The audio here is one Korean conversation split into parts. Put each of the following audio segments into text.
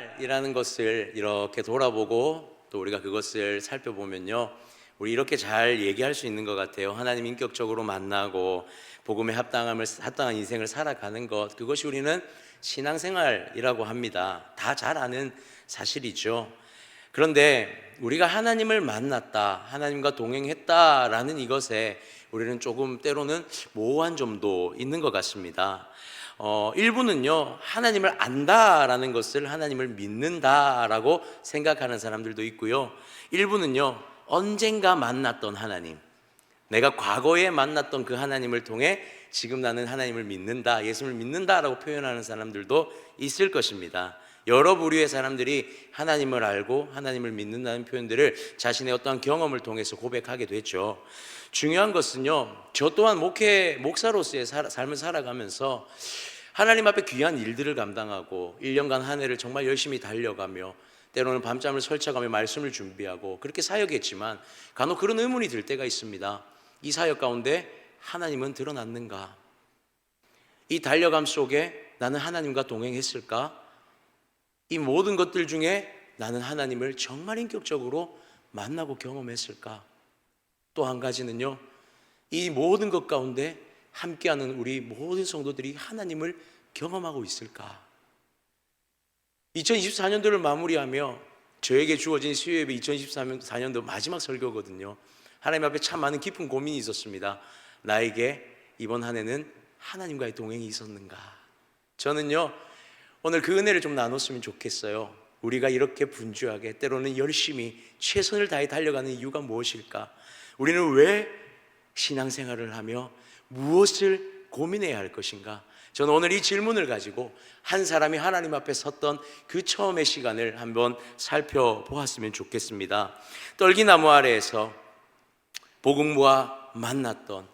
신앙생활이라는 것을 이렇게 돌아보고 또 우리가 그것을 살펴보면요, 우리 이렇게 잘 얘기할 수 있는 것 같아요. 하나님 인격적으로 만나고 복음에 합당한 인생을 살아가는 것, 그것이 우리는 신앙생활이라고 합니다. 다 잘 아는 사실이죠. 그런데 우리가 하나님을 만났다, 하나님과 동행했다라는 이것에 우리는 조금 때로는 모호한 점도 있는 것 같습니다. 일부는요, 하나님을 안다라는 것을 하나님을 믿는다라고 생각하는 사람들도 있고요, 일부는요, 언젠가 만났던 하나님, 내가 과거에 만났던 그 하나님을 통해 지금 나는 하나님을 믿는다, 예수를 믿는다라고 표현하는 사람들도 있을 것입니다. 여러 부류의 사람들이 하나님을 알고 하나님을 믿는다는 표현들을 자신의 어떠한 경험을 통해서 고백하게 됐죠. 중요한 것은요, 저 또한 목사로서의 삶을 살아가면서 하나님 앞에 귀한 일들을 감당하고 1년간 한 해를 정말 열심히 달려가며 때로는 밤잠을 설쳐가며 말씀을 준비하고 그렇게 사역했지만 간혹 그런 의문이 들 때가 있습니다. 이 사역 가운데 하나님은 드러났는가? 이 달려감 속에 나는 하나님과 동행했을까? 이 모든 것들 중에 나는 하나님을 정말 인격적으로 만나고 경험했을까? 또 한 가지는요, 이 모든 것 가운데 함께하는 우리 모든 성도들이 하나님을 경험하고 있을까? 2024년도를 마무리하며 저에게 주어진 수요예배 2024년도 마지막 설교거든요. 하나님 앞에 참 많은 깊은 고민이 있었습니다. 나에게 이번 한 해는 하나님과의 동행이 있었는가? 저는요, 오늘 그 은혜를 좀 나눴으면 좋겠어요. 우리가 이렇게 분주하게 때로는 열심히 최선을 다해 달려가는 이유가 무엇일까? 우리는 왜 신앙생활을 하며 무엇을 고민해야 할 것인가? 저는 오늘 이 질문을 가지고 한 사람이 하나님 앞에 섰던 그 처음의 시간을 한번 살펴보았으면 좋겠습니다. 떨기나무 아래에서 복음과 만났던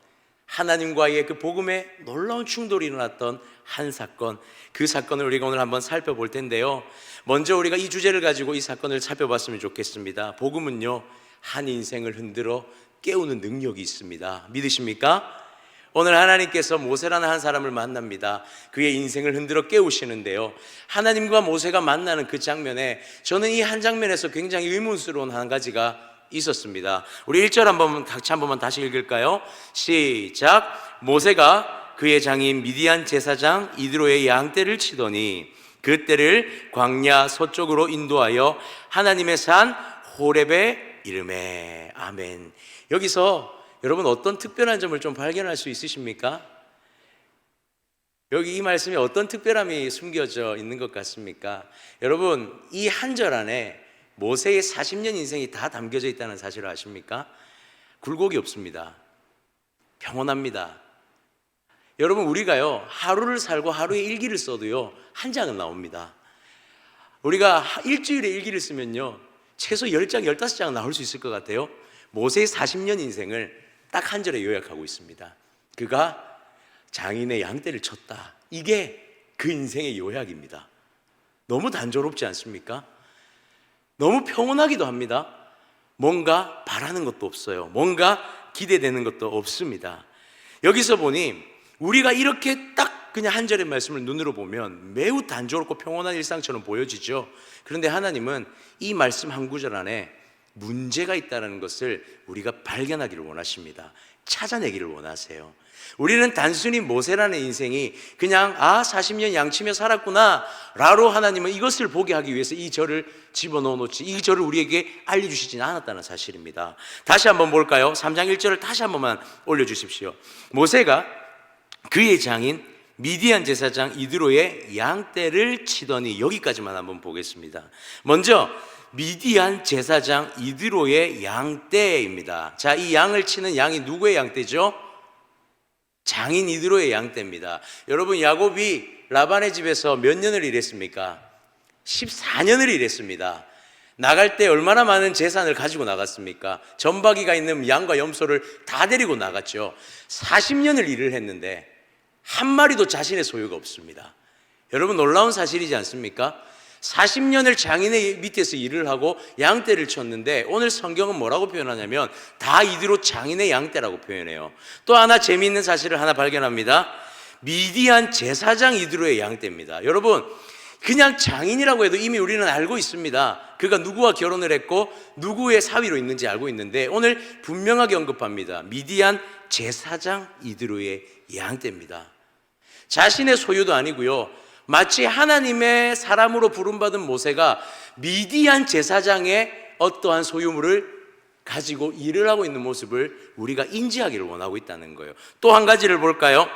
하나님과의 그 복음에 놀라운 충돌이 일어났던 한 사건, 그 사건을 우리가 오늘 한번 살펴볼 텐데요, 먼저 우리가 이 주제를 가지고 이 사건을 살펴봤으면 좋겠습니다. 복음은요, 한 인생을 흔들어 깨우는 능력이 있습니다. 믿으십니까? 오늘 하나님께서 모세라는 한 사람을 만납니다. 그의 인생을 흔들어 깨우시는데요, 하나님과 모세가 만나는 그 장면에 저는 이 한 장면에서 굉장히 의문스러운 한 가지가 있었습니다. 우리 1절 같이 한 번만 다시 읽을까요? 시작. 모세가 그의 장인 미디안 제사장 이드로의 양떼를 치더니 그 떼를 광야 서쪽으로 인도하여 하나님의 산 호렙에 이르매. 아멘. 여기서 여러분 어떤 특별한 점을 좀 발견할 수 있으십니까? 여기 이 말씀에 어떤 특별함이 숨겨져 있는 것 같습니까? 여러분, 이 한 절 안에 모세의 40년 인생이 다 담겨져 있다는 사실을 아십니까? 굴곡이 없습니다. 평온합니다. 여러분, 우리가요, 하루를 살고 하루에 일기를 써도요, 한 장은 나옵니다. 우리가 일주일에 일기를 쓰면요, 최소 10장, 15장 나올 수 있을 것 같아요. 모세의 40년 인생을 딱 한 절에 요약하고 있습니다. 그가 장인의 양떼를 쳤다. 이게 그 인생의 요약입니다. 너무 단조롭지 않습니까? 너무 평온하기도 합니다. 뭔가 바라는 것도 없어요. 뭔가 기대되는 것도 없습니다. 여기서 보니 우리가 이렇게 딱 그냥 한 절의 말씀을 눈으로 보면 매우 단조롭고 평온한 일상처럼 보여지죠. 그런데 하나님은 이 말씀 한 구절 안에 문제가 있다는 것을 우리가 발견하기를 원하십니다. 찾아내기를 원하세요. 우리는 단순히 모세라는 인생이 그냥 40년 양치며 살았구나 라로 하나님은 이것을 보게 하기 위해서 이 절을 집어넣어 놓지, 이 절을 우리에게 알려주시지는 않았다는 사실입니다. 다시 한번 볼까요? 3장 1절을 다시 한 번만 올려주십시오. 모세가 그의 장인 미디안 제사장 이드로의 양떼를 치더니, 여기까지만 한번 보겠습니다. 먼저 미디안 제사장 이드로의 양떼입니다. 자, 이 양을 치는 양이 누구의 양떼죠? 장인 이드로의 양떼입니다. 여러분, 야곱이 라반의 집에서 몇 년을 일했습니까? 14년을 일했습니다. 나갈 때 얼마나 많은 재산을 가지고 나갔습니까? 전박이가 있는 양과 염소를 다 데리고 나갔죠. 40년을 일을 했는데 한 마리도 자신의 소유가 없습니다. 여러분, 놀라운 사실이지 않습니까? 40년을 장인의 밑에서 일을 하고 양떼를 쳤는데 오늘 성경은 뭐라고 표현하냐면 다 이대로 장인의 양떼라고 표현해요. 또 하나 재미있는 사실을 하나 발견합니다. 미디안 제사장 이드로의 양떼입니다. 여러분, 그냥 장인이라고 해도 이미 우리는 알고 있습니다. 그가 누구와 결혼을 했고 누구의 사위로 있는지 알고 있는데 오늘 분명하게 언급합니다. 미디안 제사장 이드로의 양떼입니다. 자신의 소유도 아니고요, 마치 하나님의 사람으로 부름받은 모세가 미디안 제사장의 어떠한 소유물을 가지고 일을 하고 있는 모습을 우리가 인지하기를 원하고 있다는 거예요. 또 한 가지를 볼까요?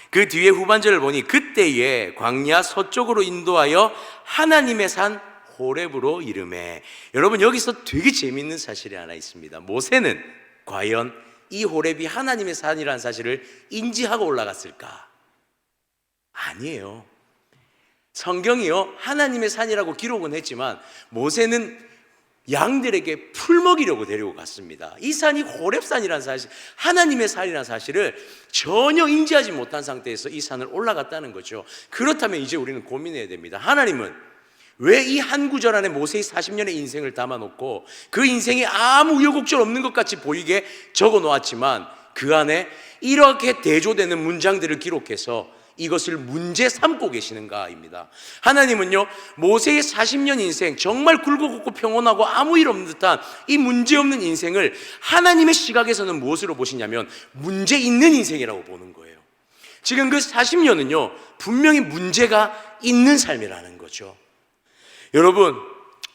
그 뒤에 후반절을 보니 그때에 광야 서쪽으로 인도하여 하나님의 산 호렙으로 이르매. 여러분, 여기서 되게 재미있는 사실이 하나 있습니다. 모세는 과연 이 호렙이 하나님의 산이라는 사실을 인지하고 올라갔을까? 아니에요. 성경이요, 하나님의 산이라고 기록은 했지만 모세는 양들에게 풀 먹이려고 데리고 갔습니다. 이 산이 호렙산이라는 사실, 하나님의 산이라는 사실을 전혀 인지하지 못한 상태에서 이 산을 올라갔다는 거죠. 그렇다면 이제 우리는 고민해야 됩니다. 하나님은 왜 이 한 구절 안에 모세의 40년의 인생을 담아놓고 그 인생이 아무 우여곡절 없는 것 같이 보이게 적어 놓았지만 그 안에 이렇게 대조되는 문장들을 기록해서 이것을 문제 삼고 계시는가입니다. 하나님은요, 모세의 40년 인생, 정말 굴곡없고 평온하고 아무 일 없는 듯한 이 문제없는 인생을 하나님의 시각에서는 무엇으로 보시냐면 문제 있는 인생이라고 보는 거예요. 지금 그 40년은요 분명히 문제가 있는 삶이라는 거죠. 여러분,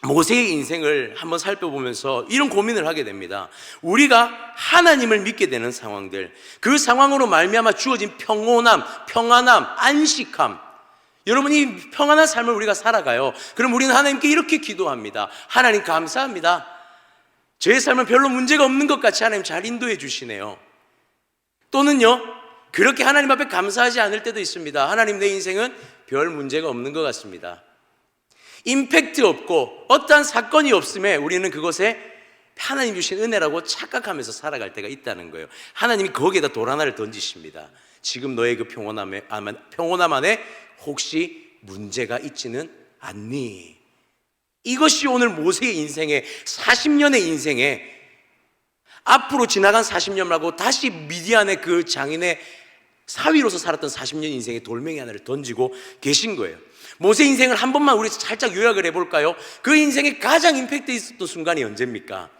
모세의 인생을 한번 살펴보면서 이런 고민을 하게 됩니다. 우리가 하나님을 믿게 되는 상황들, 그 상황으로 말미암아 주어진 평온함, 평안함, 안식함, 여러분, 이 평안한 삶을 우리가 살아가요. 그럼 우리는 하나님께 이렇게 기도합니다. 하나님 감사합니다. 제 삶은 별로 문제가 없는 것 같이 하나님 잘 인도해 주시네요. 또는요, 그렇게 하나님 앞에 감사하지 않을 때도 있습니다. 하나님, 내 인생은 별 문제가 없는 것 같습니다. 임팩트 없고 어떠한 사건이 없음에 우리는 그것에 하나님 주신 은혜라고 착각하면서 살아갈 때가 있다는 거예요. 하나님이 거기에다 돌 하나를 던지십니다. 지금 너의 그 평온함 안에 혹시 문제가 있지는 않니? 이것이 오늘 모세의 인생에, 40년의 인생에, 앞으로 지나간 40년 말고 다시 미디안의 그 장인의 사위로서 살았던 40년 인생의 돌멩이 하나를 던지고 계신 거예요. 모세 인생을 한 번만 우리 살짝 요약을 해볼까요? 그 인생에 가장 임팩트 있었던 순간이 언제입니까?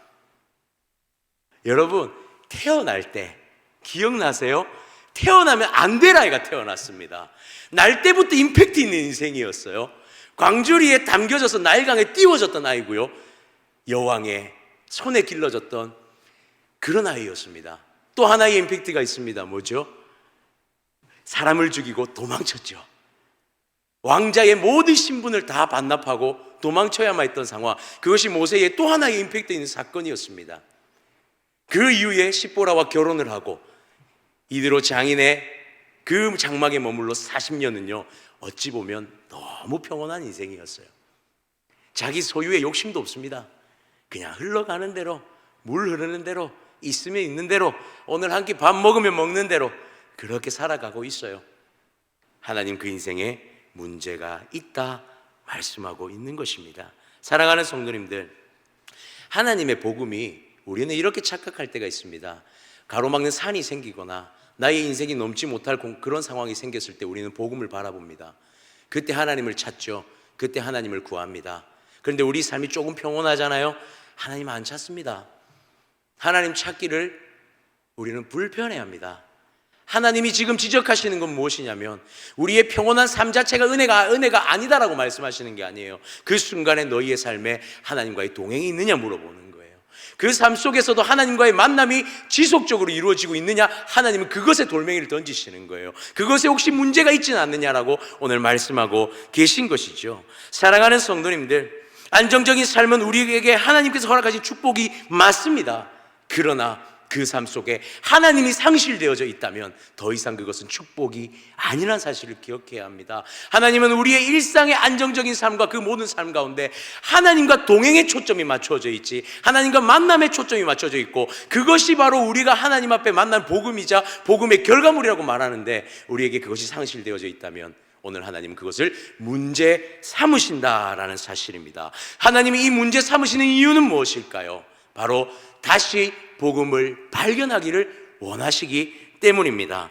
여러분, 태어날 때 기억나세요? 태어나면 안 될 아이가 태어났습니다. 날 때부터 임팩트 있는 인생이었어요. 광주리에 담겨져서 나일강에 띄워졌던 아이고요, 여왕의 손에 길러졌던 그런 아이였습니다. 또 하나의 임팩트가 있습니다. 뭐죠? 사람을 죽이고 도망쳤죠. 왕자의 모든 신분을 다 반납하고 도망쳐야만 했던 상황, 그것이 모세의 또 하나의 임팩트 있는 사건이었습니다. 그 이후에 십보라와 결혼을 하고 이대로 장인의 그 장막에 머물러 40년은요 어찌 보면 너무 평온한 인생이었어요. 자기 소유의 욕심도 없습니다. 그냥 흘러가는 대로, 물 흐르는 대로, 있으면 있는 대로, 오늘 한 끼 밥 먹으면 먹는 대로 그렇게 살아가고 있어요. 하나님 그 인생에 문제가 있다 말씀하고 있는 것입니다. 사랑하는 성도님들, 하나님의 복음이, 우리는 이렇게 착각할 때가 있습니다. 가로막는 산이 생기거나 나의 인생이 넘지 못할 그런 상황이 생겼을 때 우리는 복음을 바라봅니다. 그때 하나님을 찾죠. 그때 하나님을 구합니다. 그런데 우리 삶이 조금 평온하잖아요. 하나님 안 찾습니다. 하나님 찾기를 우리는 불편해합니다. 하나님이 지금 지적하시는 건 무엇이냐면 우리의 평온한 삶 자체가 은혜가 아니다라고 말씀하시는 게 아니에요. 그 순간에 너희의 삶에 하나님과의 동행이 있느냐 물어보는 거예요. 그 삶 속에서도 하나님과의 만남이 지속적으로 이루어지고 있느냐, 하나님은 그것에 돌멩이를 던지시는 거예요. 그것에 혹시 문제가 있지는 않느냐라고 오늘 말씀하고 계신 것이죠. 사랑하는 성도님들, 안정적인 삶은 우리에게 하나님께서 허락하신 축복이 맞습니다. 그러나 그 삶 속에 하나님이 상실되어져 있다면 더 이상 그것은 축복이 아니라는 사실을 기억해야 합니다. 하나님은 우리의 일상의 안정적인 삶과 그 모든 삶 가운데 하나님과 동행의 초점이 맞춰져 있지, 하나님과 만남의 초점이 맞춰져 있고, 그것이 바로 우리가 하나님 앞에 만난 복음이자 복음의 결과물이라고 말하는데, 우리에게 그것이 상실되어져 있다면 오늘 하나님은 그것을 문제 삼으신다라는 사실입니다. 하나님이 이 문제 삼으시는 이유는 무엇일까요? 바로 다시 복음을 발견하기를 원하시기 때문입니다.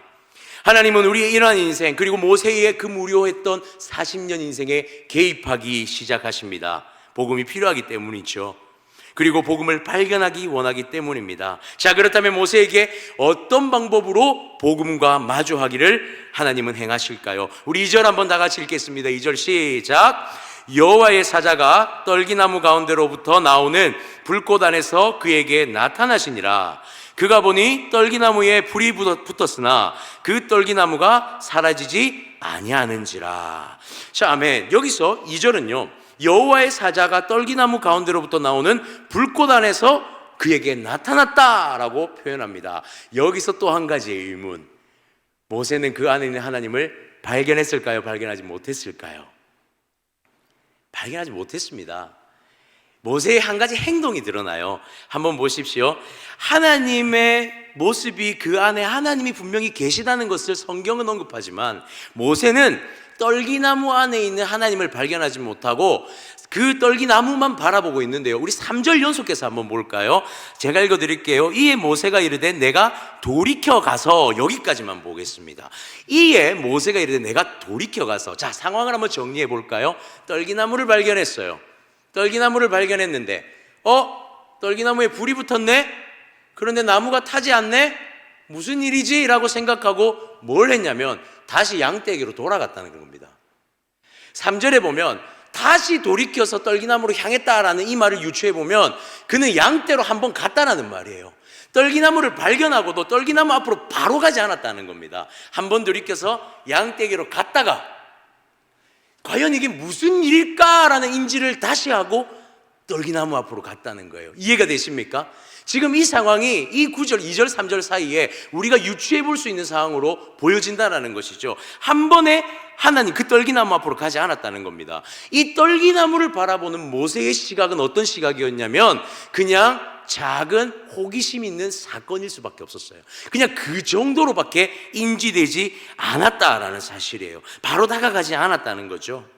하나님은 우리의 이러한 인생, 그리고 모세의 그 무료했던 40년 인생에 개입하기 시작하십니다. 복음이 필요하기 때문이죠. 그리고 복음을 발견하기 원하기 때문입니다. 자, 그렇다면 모세에게 어떤 방법으로 복음과 마주하기를 하나님은 행하실까요? 우리 2절 한번 다 같이 읽겠습니다. 2절 시작. 여호와의 사자가 떨기나무 가운데로부터 나오는 불꽃 안에서 그에게 나타나시니라. 그가 보니 떨기나무에 불이 붙었으나 그 떨기나무가 사라지지 아니하는지라. 자, 아멘. 여기서 2절은요, 여호와의 사자가 떨기나무 가운데로부터 나오는 불꽃 안에서 그에게 나타났다라고 표현합니다. 여기서 또 한 가지의 의문. 모세는 그 안에 있는 하나님을 발견했을까요? 발견하지 못했을까요? 발견하지 못했습니다. 모세의 한 가지 행동이 드러나요. 한번 보십시오. 하나님의 모습이, 그 안에 하나님이 분명히 계시다는 것을 성경은 언급하지만 모세는 떨기나무 안에 있는 하나님을 발견하지 못하고 그 떨기나무만 바라보고 있는데요. 우리 3절 연속해서 한번 볼까요? 제가 읽어드릴게요. 이에 모세가 이르되 내가 돌이켜 가서, 여기까지만 보겠습니다. 이에 모세가 이르되 내가 돌이켜 가서, 자, 상황을 한번 정리해 볼까요? 떨기나무를 발견했어요. 떨기나무를 발견했는데 떨기나무에 불이 붙었네? 그런데 나무가 타지 않네? 무슨 일이지? 라고 생각하고 뭘 했냐면 다시 양떼에게로 돌아갔다는 겁니다. 3절에 보면 다시 돌이켜서 떨기나무로 향했다라는 이 말을 유추해 보면 그는 양떼로 한번 갔다라는 말이에요. 떨기나무를 발견하고도 떨기나무 앞으로 바로 가지 않았다는 겁니다. 한번 돌이켜서 양떼에게로 갔다가 과연 이게 무슨 일일까라는 인지를 다시 하고 떨기나무 앞으로 갔다는 거예요. 이해가 되십니까? 지금 이 상황이 이 9절, 2절, 3절 사이에 우리가 유추해 볼 수 있는 상황으로 보여진다는 것이죠. 한 번에 하나님 그 떨기나무 앞으로 가지 않았다는 겁니다. 이 떨기나무를 바라보는 모세의 시각은 어떤 시각이었냐면 그냥 작은 호기심 있는 사건일 수밖에 없었어요. 그냥 그 정도로밖에 인지되지 않았다라는 사실이에요. 바로 다가가지 않았다는 거죠.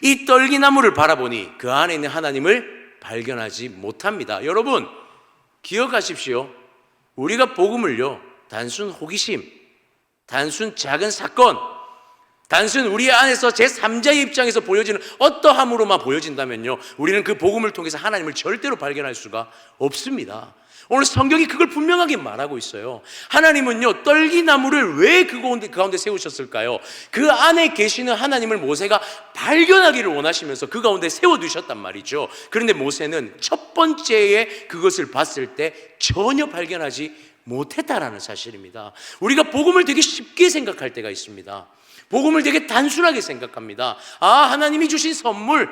이 떨기나무를 바라보니 그 안에 있는 하나님을 발견하지 못합니다. 여러분 기억하십시오. 우리가 복음을요, 단순 호기심, 단순 작은 사건, 단순 우리 안에서 제3자의 입장에서 보여지는 어떠함으로만 보여진다면요, 우리는 그 복음을 통해서 하나님을 절대로 발견할 수가 없습니다. 오늘 성경이 그걸 분명하게 말하고 있어요. 하나님은요, 떨기나무를 왜 그 가운데 세우셨을까요? 그 안에 계시는 하나님을 모세가 발견하기를 원하시면서 그 가운데 세워두셨단 말이죠. 그런데 모세는 첫 번째에 그것을 봤을 때 전혀 발견하지 못했다라는 사실입니다. 우리가 복음을 되게 쉽게 생각할 때가 있습니다. 복음을 되게 단순하게 생각합니다. 하나님이 주신 선물,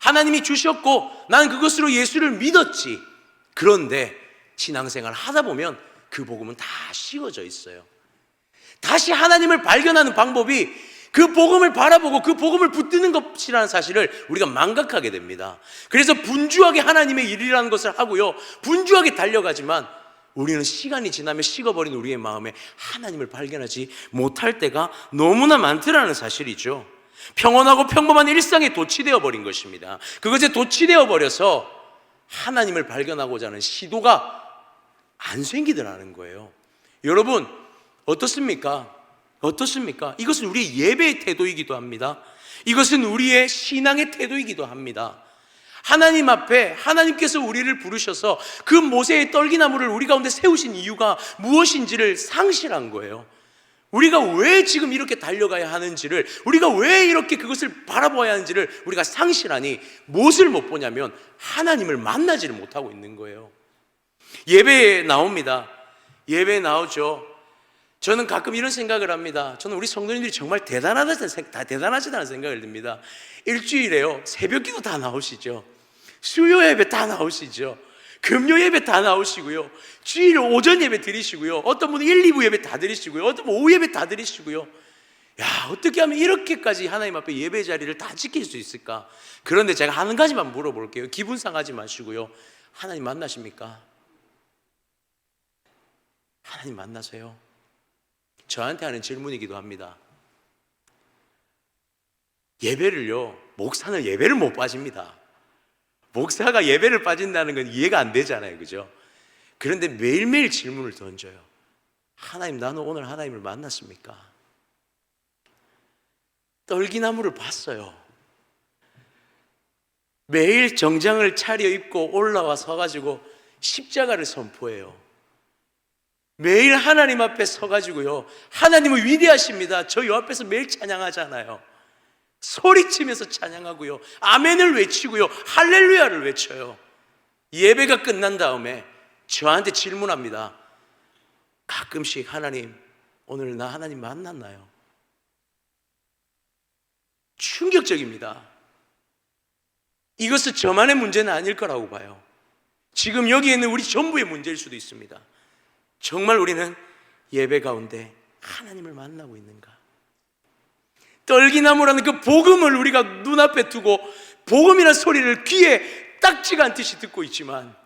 하나님이 주셨고 난 그것으로 예수를 믿었지. 그런데 신앙생활 하다 보면 그 복음은 다 씌워져 있어요. 다시 하나님을 발견하는 방법이 그 복음을 바라보고 그 복음을 붙드는 것이라는 사실을 우리가 망각하게 됩니다. 그래서 분주하게 하나님의 일이라는 것을 하고요, 분주하게 달려가지만 우리는 시간이 지나면 식어버린 우리의 마음에 하나님을 발견하지 못할 때가 너무나 많더라는 사실이죠. 평온하고 평범한 일상에 도취되어 버린 것입니다. 그것에 도취되어 버려서 하나님을 발견하고자 하는 시도가 안 생기더라는 거예요. 여러분 어떻습니까? 어떻습니까? 이것은 우리의 예배의 태도이기도 합니다. 이것은 우리의 신앙의 태도이기도 합니다. 하나님 앞에 하나님께서 우리를 부르셔서 그 모세의 떨기나무를 우리 가운데 세우신 이유가 무엇인지를 상실한 거예요. 우리가 왜 지금 이렇게 달려가야 하는지를, 우리가 왜 이렇게 그것을 바라봐야 하는지를 우리가 상실하니 무엇을 못 보냐면 하나님을 만나지를 못하고 있는 거예요. 예배에 나옵니다. 예배에 나오죠. 저는 가끔 이런 생각을 합니다. 저는 우리 성도님들이 정말 대단하시다는 생각을 듭니다. 일주일에요, 새벽기도 다 나오시죠. 수요 예배 다 나오시죠. 금요 예배 다 나오시고요. 주일 오전 예배 드리시고요. 어떤 분은 1, 2부 예배 다 드리시고요. 어떤 분은 오후 예배 다 드리시고요. 야, 어떻게 하면 이렇게까지 하나님 앞에 예배 자리를 다 지킬 수 있을까? 그런데 제가 한 가지만 물어볼게요. 기분 상하지 마시고요. 하나님 만나십니까? 하나님 만나세요? 저한테 하는 질문이기도 합니다. 예배를요, 목사는 예배를 못 빠집니다. 목사가 예배를 빠진다는 건 이해가 안 되잖아요, 그죠? 그런데 매일매일 질문을 던져요. 하나님, 나는 오늘 하나님을 만났습니까? 떨기나무를 봤어요. 매일 정장을 차려입고 올라와 서가지고 십자가를 선포해요. 매일 하나님 앞에 서가지고요, 하나님은 위대하십니다, 저 요 앞에서 매일 찬양하잖아요. 소리치면서 찬양하고요, 아멘을 외치고요, 할렐루야를 외쳐요. 예배가 끝난 다음에 저한테 질문합니다. 가끔씩 하나님, 오늘 나 하나님 만났나요? 충격적입니다. 이것은 저만의 문제는 아닐 거라고 봐요. 지금 여기 있는 우리 전부의 문제일 수도 있습니다. 정말 우리는 예배 가운데 하나님을 만나고 있는가? 떨기나무라는 그 복음을 우리가 눈앞에 두고 복음이라는 소리를 귀에 딱지가 않듯이 듣고 있지만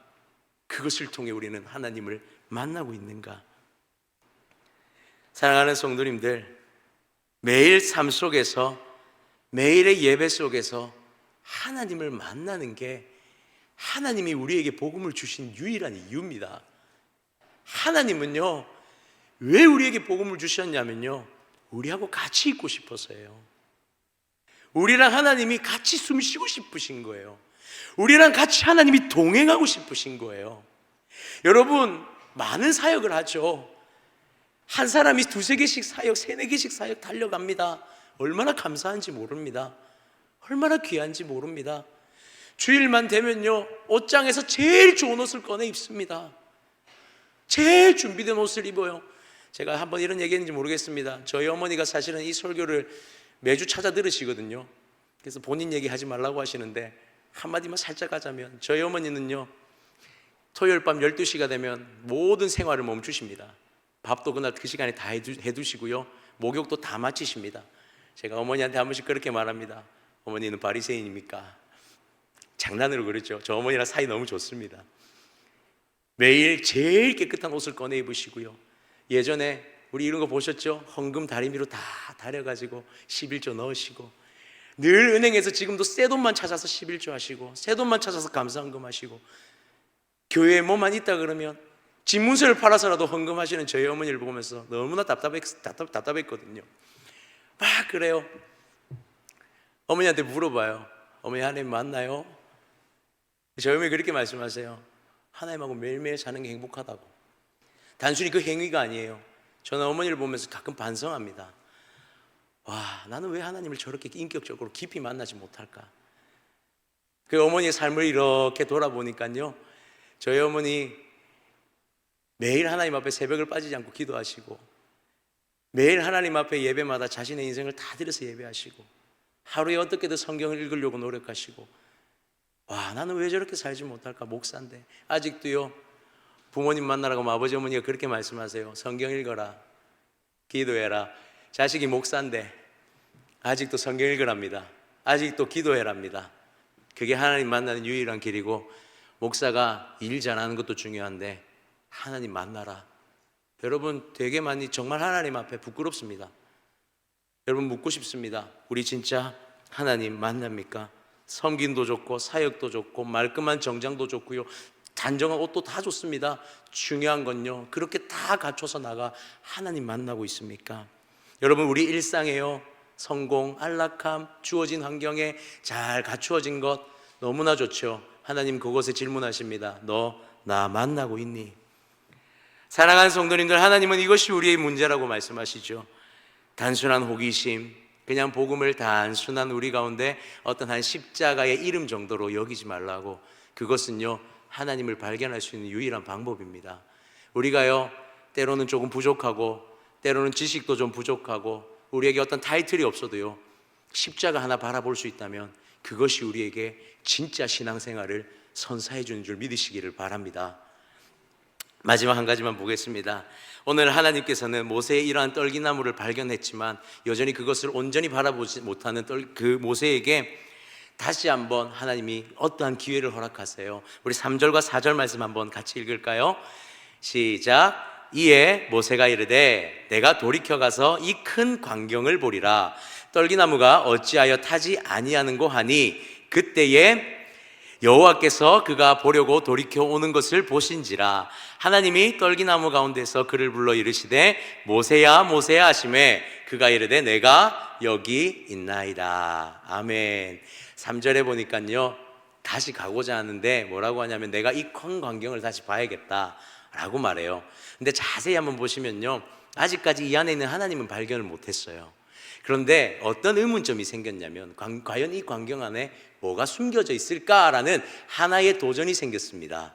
그것을 통해 우리는 하나님을 만나고 있는가? 사랑하는 성도님들, 매일 삶 속에서, 매일의 예배 속에서 하나님을 만나는 게 하나님이 우리에게 복음을 주신 유일한 이유입니다. 하나님은요, 왜 우리에게 복음을 주셨냐면요, 우리하고 같이 있고 싶어서예요. 우리랑 하나님이 같이 숨 쉬고 싶으신 거예요. 우리랑 같이 하나님이 동행하고 싶으신 거예요. 여러분, 많은 사역을 하죠. 한 사람이 2-3개씩 사역, 3-4개씩 사역 달려갑니다. 얼마나 감사한지 모릅니다. 얼마나 귀한지 모릅니다. 주일만 되면요, 옷장에서 제일 좋은 옷을 꺼내 입습니다. 제일 준비된 옷을 입어요. 제가 한번 이런 얘기했는지 모르겠습니다. 저희 어머니가 사실은 이 설교를 매주 찾아 들으시거든요. 그래서 본인 얘기하지 말라고 하시는데 한마디만 살짝 하자면, 저희 어머니는요, 토요일 밤 12시가 되면 모든 생활을 멈추십니다. 밥도 그날 그 시간에 다 해두시고요, 목욕도 다 마치십니다. 제가 어머니한테 한 번씩 그렇게 말합니다. 어머니는 바리새인입니까? 장난으로 그랬죠. 저 어머니랑 사이 너무 좋습니다. 매일 제일 깨끗한 옷을 꺼내 입으시고요, 예전에 우리 이런 거 보셨죠? 헌금 다리미로 다 다려가지고 11조 넣으시고, 늘 은행에서 지금도 새 돈만 찾아서 11조 하시고, 새 돈만 찾아서 감사헌금 하시고, 교회에 뭐만 있다 그러면 집문서를 팔아서라도 헌금하시는 저희 어머니를 보면서 너무나 답답했거든요. 막 그래요. 어머니한테 물어봐요. 어머니, 하나님 만나요? 저희 어머니 그렇게 말씀하세요. 하나님하고 매일매일 사는 게 행복하다고. 단순히 그 행위가 아니에요. 저는 어머니를 보면서 가끔 반성합니다. 와, 나는 왜 하나님을 저렇게 인격적으로 깊이 만나지 못할까? 그 어머니의 삶을 이렇게 돌아보니까요, 저희 어머니 매일 하나님 앞에 새벽을 빠지지 않고 기도하시고, 매일 하나님 앞에 예배마다 자신의 인생을 다 들여서 예배하시고, 하루에 어떻게든 성경을 읽으려고 노력하시고, 와, 나는 왜 저렇게 살지 못할까? 목사인데. 아직도요, 부모님 만나러 가면 아버지 어머니가 그렇게 말씀하세요. 성경 읽어라, 기도해라. 자식이 목사인데 아직도 성경 읽으랍니다. 아직도 기도해랍니다. 그게 하나님 만나는 유일한 길이고, 목사가 일 잘하는 것도 중요한데 하나님 만나라. 여러분, 되게 많이 정말 하나님 앞에 부끄럽습니다. 여러분, 묻고 싶습니다. 우리 진짜 하나님 만납니까? 섬김도 좋고, 사역도 좋고, 말끔한 정장도 좋고요, 단정한 옷도 다 좋습니다. 중요한 건요, 그렇게 다 갖춰서 나가 하나님 만나고 있습니까? 여러분, 우리 일상에요, 성공, 안락함, 주어진 환경에 잘 갖추어진 것 너무나 좋죠. 하나님 그곳에 질문하십니다. 너 나 만나고 있니? 사랑하는 성도님들, 하나님은 이것이 우리의 문제라고 말씀하시죠. 단순한 호기심, 그냥 복음을 단순한 우리 가운데 어떤 한 십자가의 이름 정도로 여기지 말라고. 그것은요, 하나님을 발견할 수 있는 유일한 방법입니다. 우리가요, 때로는 조금 부족하고, 때로는 지식도 좀 부족하고, 우리에게 어떤 타이틀이 없어도요, 십자가 하나 바라볼 수 있다면 그것이 우리에게 진짜 신앙생활을 선사해 주는 줄 믿으시기를 바랍니다. 마지막 한 가지만 보겠습니다. 오늘 하나님께서는 모세의 이러한 떨기나무를 발견했지만 여전히 그것을 온전히 바라보지 못하는 그 모세에게 다시 한번 하나님이 어떠한 기회를 허락하세요. 우리 3절과 4절 말씀 한번 같이 읽을까요? 시작. 이에 모세가 이르되 내가 돌이켜 가서 이 큰 광경을 보리라. 떨기나무가 어찌하여 타지 아니하는고 하니 그때에 여호와께서 그가 보려고 돌이켜 오는 것을 보신지라 하나님이 떨기나무 가운데서 그를 불러 이르시되 모세야 모세야 하시매 그가 이르되 내가 여기 있나이다. 아멘. 3절에 보니까요 다시 가고자 하는데 뭐라고 하냐면 내가 이 큰 광경을 다시 봐야겠다 라고 말해요. 근데 자세히 한번 보시면요 아직까지 이 안에 있는 하나님은 발견을 못했어요. 그런데 어떤 의문점이 생겼냐면 과연 이 광경 안에 뭐가 숨겨져 있을까라는 하나의 도전이 생겼습니다.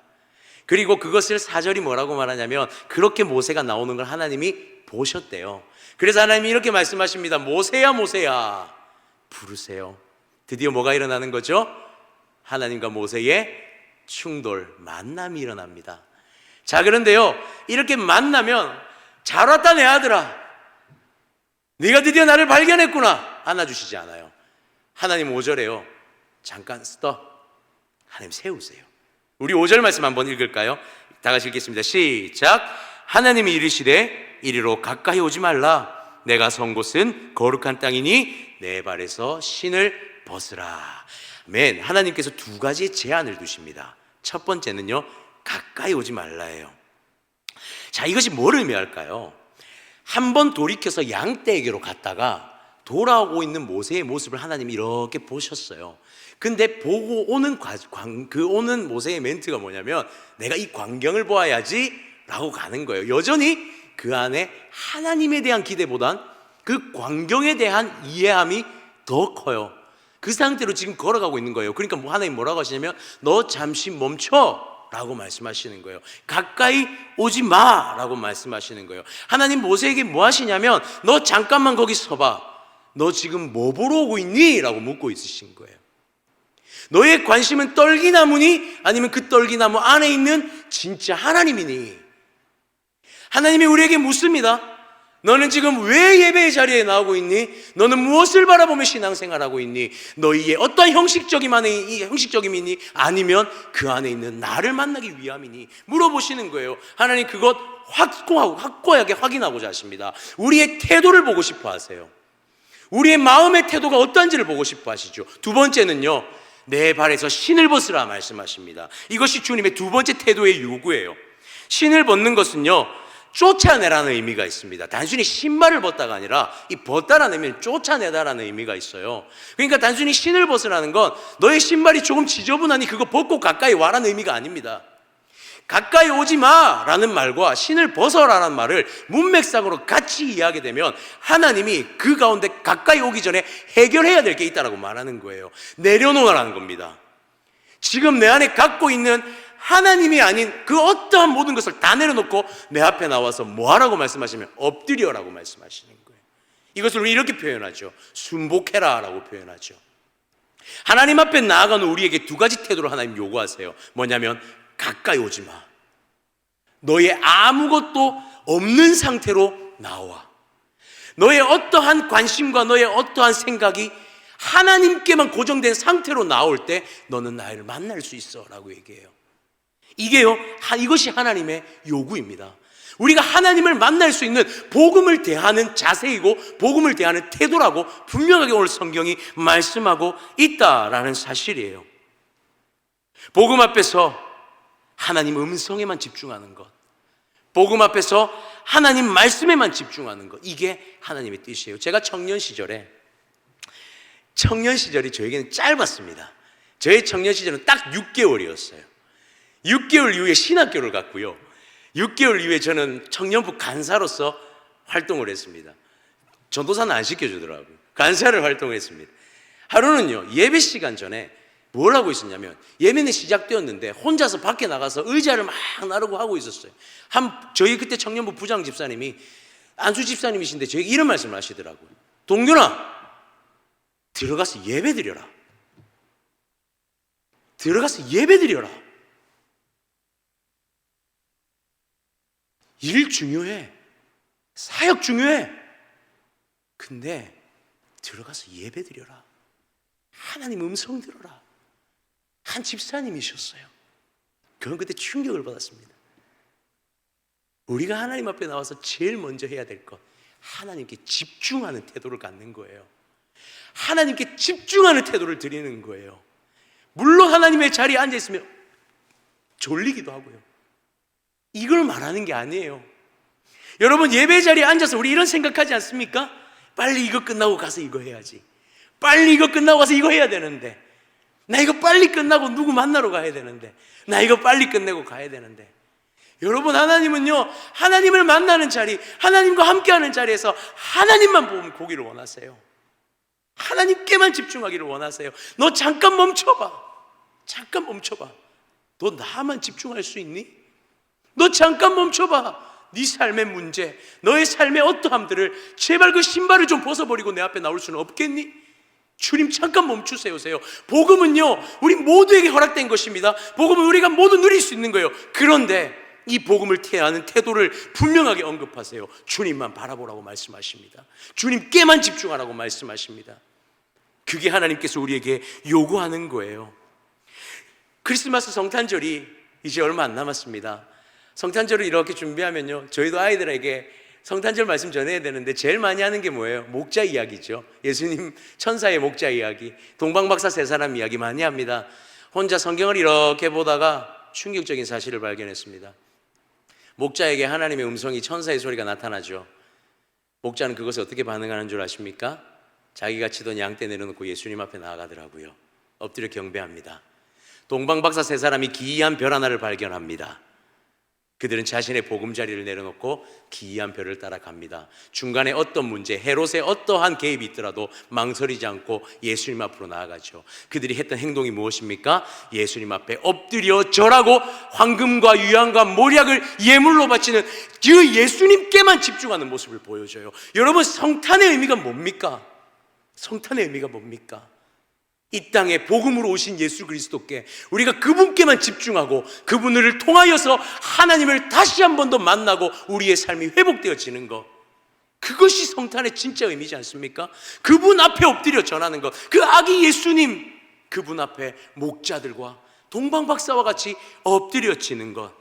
그리고 그것을 4절이 뭐라고 말하냐면 그렇게 모세가 나오는 걸 하나님이 보셨대요. 그래서 하나님이 이렇게 말씀하십니다. 모세야 모세야 부르세요. 드디어 뭐가 일어나는 거죠? 하나님과 모세의 충돌, 만남이 일어납니다. 자, 그런데요 이렇게 만나면 잘 왔다 내 아들아, 네가 드디어 나를 발견했구나 안아주시지 않아요. 하나님 5절에요 잠깐 스톱, 하나님 세우세요. 우리 5절 말씀 한번 읽을까요? 다 같이 읽겠습니다. 시작. 하나님이 이르시되 이리로 가까이 오지 말라. 내가 선 곳은 거룩한 땅이니 내 발에서 신을 벗으라. 아멘. 하나님께서 두 가지 제한을 두십니다. 첫 번째는요 가까이 오지 말라예요. 자, 이것이 뭘 의미할까요? 한번 돌이켜서 양떼에게로 갔다가 돌아오고 있는 모세의 모습을 하나님이 이렇게 보셨어요. 근데 보고 오는 오는 모세의 멘트가 뭐냐면 내가 이 광경을 보아야지 라고 가는 거예요. 여전히 그 안에 하나님에 대한 기대보단 그 광경에 대한 이해함이 더 커요. 그 상태로 지금 걸어가고 있는 거예요. 그러니까 하나님 뭐라고 하시냐면 너 잠시 멈춰 라고 말씀하시는 거예요. 가까이 오지 마 라고 말씀하시는 거예요. 하나님 모세에게 뭐 하시냐면 너 잠깐만 거기 서봐. 너 지금 뭐 보러 오고 있니? 라고 묻고 있으신 거예요. 너의 관심은 떨기나무니 아니면 그 떨기나무 안에 있는 진짜 하나님이니? 하나님이 우리에게 묻습니다. 너는 지금 왜 예배의 자리에 나오고 있니? 너는 무엇을 바라보며 신앙생활하고 있니? 너희의 어떠한 형식적임이 있니? 아니면 그 안에 있는 나를 만나기 위함이니? 물어보시는 거예요. 하나님 그것 확고하게 확인하고자 하십니다. 우리의 태도를 보고 싶어 하세요. 우리의 마음의 태도가 어떤지를 보고 싶어 하시죠. 두 번째는요 내 발에서 신을 벗으라 말씀하십니다. 이것이 주님의 두 번째 태도의 요구예요. 신을 벗는 것은요 쫓아내라는 의미가 있습니다. 단순히 신발을 벗다가 아니라 이 벗다라는 의미는 쫓아내다라는 의미가 있어요. 그러니까 단순히 신을 벗으라는 건 너의 신발이 조금 지저분하니 그거 벗고 가까이 와라는 의미가 아닙니다. 가까이 오지 마라는 말과 신을 벗어라는 말을 문맥상으로 같이 이해하게 되면 하나님이 그 가운데 가까이 오기 전에 해결해야 될 게 있다라고 말하는 거예요. 내려놓으라는 겁니다. 지금 내 안에 갖고 있는 하나님이 아닌 그 어떠한 모든 것을 다 내려놓고 내 앞에 나와서 뭐 하라고 말씀하시면 엎드려라고 말씀하시는 거예요. 이것을 우리 이렇게 표현하죠. 순복해라 라고 표현하죠. 하나님 앞에 나아가는 우리에게 두 가지 태도를 하나님 요구하세요. 뭐냐면 가까이 오지 마. 너의 아무것도 없는 상태로 나와. 너의 어떠한 관심과 너의 어떠한 생각이 하나님께만 고정된 상태로 나올 때 너는 나를 만날 수 있어 라고 얘기해요. 이것이 하나님의 요구입니다. 우리가 하나님을 만날 수 있는 복음을 대하는 자세이고 복음을 대하는 태도라고 분명하게 오늘 성경이 말씀하고 있다라는 사실이에요. 복음 앞에서 하나님 음성에만 집중하는 것, 복음 앞에서 하나님 말씀에만 집중하는 것, 이게 하나님의 뜻이에요. 제가 청년 시절이 저에게는 짧았습니다. 저의 청년 시절은 딱 6개월이었어요. 6개월 이후에 신학교를 갔고요. 6개월 이후에 저는 청년부 간사로서 활동을 했습니다. 전도사는 안 시켜주더라고요. 간사를 활동했습니다. 하루는요 예배 시간 전에 뭘 하고 있었냐면 예배는 시작되었는데 혼자서 밖에 나가서 의자를 막 나르고 하고 있었어요. 저희 그때 청년부 부장 집사님이 안수 집사님이신데 저에게 이런 말씀을 하시더라고요. 동균아, 들어가서 예배 드려라. 들어가서 예배 드려라. 일 중요해. 사역 중요해. 근데 들어가서 예배 드려라. 하나님 음성 들어라. 한 집사님이셨어요. 저는 그때 충격을 받았습니다. 우리가 하나님 앞에 나와서 제일 먼저 해야 될 것, 하나님께 집중하는 태도를 갖는 거예요. 하나님께 집중하는 태도를 드리는 거예요. 물론 하나님의 자리에 앉아 있으면 졸리기도 하고요. 이걸 말하는 게 아니에요. 여러분, 예배 자리에 앉아서 우리 이런 생각하지 않습니까? 빨리 이거 끝나고 가서 이거 해야지. 빨리 이거 끝나고 가서 이거 해야 되는데, 나 이거 빨리 끝나고 누구 만나러 가야 되는데, 나 이거 빨리 끝내고 가야 되는데. 여러분, 하나님은요, 하나님을 만나는 자리, 하나님과 함께하는 자리에서 하나님만 보기를 원하세요. 하나님께만 집중하기를 원하세요. 너 잠깐 멈춰봐. 잠깐 멈춰봐. 너 나만 집중할 수 있니? 너 잠깐 멈춰봐. 네 삶의 문제, 너의 삶의 어떠함들을 제발 그 신발을 좀 벗어버리고 내 앞에 나올 수는 없겠니? 주님 잠깐 멈추세요. 복음은요, 우리 모두에게 허락된 것입니다. 복음은 우리가 모두 누릴 수 있는 거예요. 그런데 이 복음을 대하는 태도를 분명하게 언급하세요. 주님만 바라보라고 말씀하십니다. 주님께만 집중하라고 말씀하십니다. 그게 하나님께서 우리에게 요구하는 거예요. 크리스마스 성탄절이 이제 얼마 안 남았습니다. 성탄절을 이렇게 준비하면요, 저희도 아이들에게 성탄절 말씀 전해야 되는데 제일 많이 하는 게 뭐예요? 목자 이야기죠. 예수님 천사의 목자 이야기, 동방박사 세 사람 이야기 많이 합니다. 혼자 성경을 이렇게 보다가 충격적인 사실을 발견했습니다. 목자에게 하나님의 음성이, 천사의 소리가 나타나죠. 목자는 그것에 어떻게 반응하는 줄 아십니까? 자기가 치던 양떼 내려놓고 예수님 앞에 나아가더라고요. 엎드려 경배합니다. 동방박사 세 사람이 기이한 별 하나를 발견합니다. 그들은 자신의 보금자리를 내려놓고 기이한 별을 따라갑니다. 중간에 어떤 문제, 헤롯의 어떠한 개입이 있더라도 망설이지 않고 예수님 앞으로 나아가죠. 그들이 했던 행동이 무엇입니까? 예수님 앞에 엎드려 절하고 황금과 유향과 몰약을 예물로 바치는 그 예수님께만 집중하는 모습을 보여줘요. 여러분, 성탄의 의미가 뭡니까? 성탄의 의미가 뭡니까? 이 땅에 복음으로 오신 예수 그리스도께 우리가 그분께만 집중하고 그분을 통하여서 하나님을 다시 한 번 더 만나고 우리의 삶이 회복되어지는 것, 그것이 성탄의 진짜 의미지 않습니까? 그분 앞에 엎드려 전하는 것, 그 아기 예수님, 그분 앞에 목자들과 동방박사와 같이 엎드려지는 것.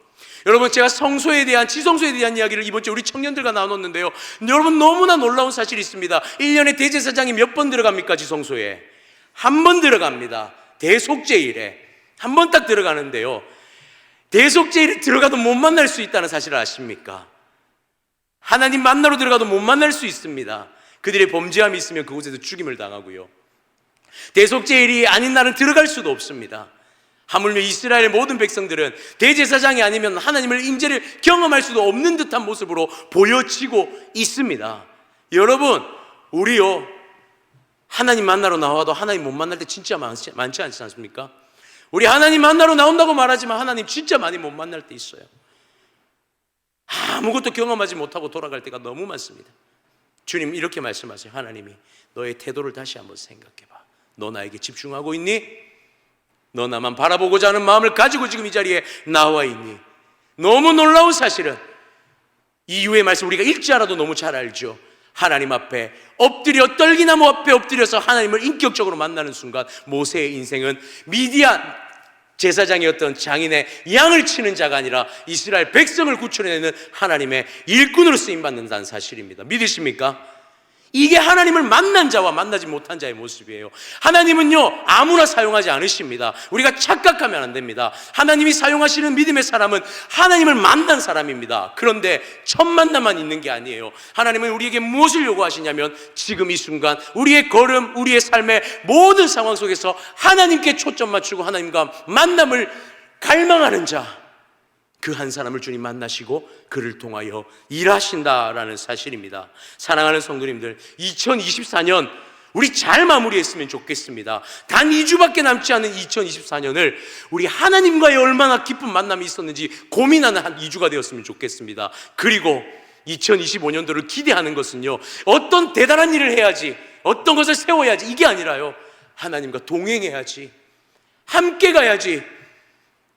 여러분, 제가 성소에 대한, 지성소에 대한 이야기를 이번 주에 우리 청년들과 나눴는데요, 여러분, 너무나 놀라운 사실이 있습니다. 1년에 대제사장이 몇 번 들어갑니까? 지성소에 한 번 들어갑니다. 대속죄일에 한 번 딱 들어가는데요, 대속죄일에 들어가도 못 만날 수 있다는 사실을 아십니까? 하나님 만나러 들어가도 못 만날 수 있습니다. 그들의 범죄함이 있으면 그곳에서 죽임을 당하고요, 대속죄일이 아닌 날은 들어갈 수도 없습니다. 하물며 이스라엘의 모든 백성들은 대제사장이 아니면 하나님을 임재를 경험할 수도 없는 듯한 모습으로 보여지고 있습니다. 여러분, 우리요, 하나님 만나러 나와도 하나님 못 만날 때 진짜 많지 않지 않습니까? 우리 하나님 만나러 나온다고 말하지만 하나님 진짜 많이 못 만날 때 있어요. 아무것도 경험하지 못하고 돌아갈 때가 너무 많습니다. 주님 이렇게 말씀하세요. 하나님이 너의 태도를 다시 한번 생각해봐. 너 나에게 집중하고 있니? 너 나만 바라보고자 하는 마음을 가지고 지금 이 자리에 나와 있니? 너무 놀라운 사실은 이후의 말씀 우리가 읽지 않아도 너무 잘 알죠. 하나님 앞에 엎드려, 떨기나무 앞에 엎드려서 하나님을 인격적으로 만나는 순간 모세의 인생은 미디안 제사장이었던 장인의 양을 치는 자가 아니라 이스라엘 백성을 구출해내는 하나님의 일꾼으로 쓰임받는다는 사실입니다. 믿으십니까? 이게 하나님을 만난 자와 만나지 못한 자의 모습이에요. 하나님은요, 아무나 사용하지 않으십니다. 우리가 착각하면 안 됩니다. 하나님이 사용하시는 믿음의 사람은 하나님을 만난 사람입니다. 그런데 첫 만남만 있는 게 아니에요. 하나님은 우리에게 무엇을 요구하시냐면 지금 이 순간 우리의 걸음, 우리의 삶의 모든 상황 속에서 하나님께 초점 맞추고 하나님과 만남을 갈망하는 자, 그 한 사람을 주님 만나시고 그를 통하여 일하신다라는 사실입니다. 사랑하는 성도님들, 2024년 우리 잘 마무리했으면 좋겠습니다. 단 2주밖에 남지 않은 2024년을 우리 하나님과의 얼마나 깊은 만남이 있었는지 고민하는 한 2주가 되었으면 좋겠습니다. 그리고 2025년도를 기대하는 것은요, 어떤 대단한 일을 해야지, 어떤 것을 세워야지, 이게 아니라요, 하나님과 동행해야지, 함께 가야지,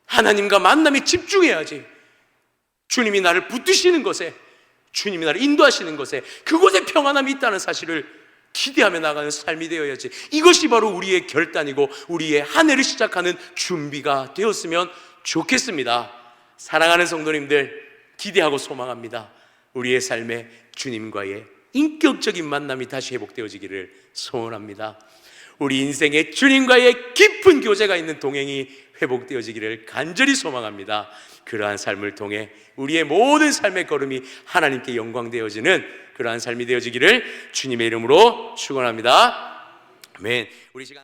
하나님과 만남에 집중해야지, 주님이 나를 붙드시는 것에, 주님이 나를 인도하시는 것에, 그곳에 평안함이 있다는 사실을 기대하며 나가는 삶이 되어야지. 이것이 바로 우리의 결단이고 우리의 한 해를 시작하는 준비가 되었으면 좋겠습니다. 사랑하는 성도님들, 기대하고 소망합니다. 우리의 삶에 주님과의 인격적인 만남이 다시 회복되어지기를 소원합니다. 우리 인생의 주님과의 깊은 교제가 있는 동행이 회복되어지기를 간절히 소망합니다. 그러한 삶을 통해 우리의 모든 삶의 걸음이 하나님께 영광되어지는 그러한 삶이 되어지기를 주님의 이름으로 축원합니다. 아멘. 우리 시간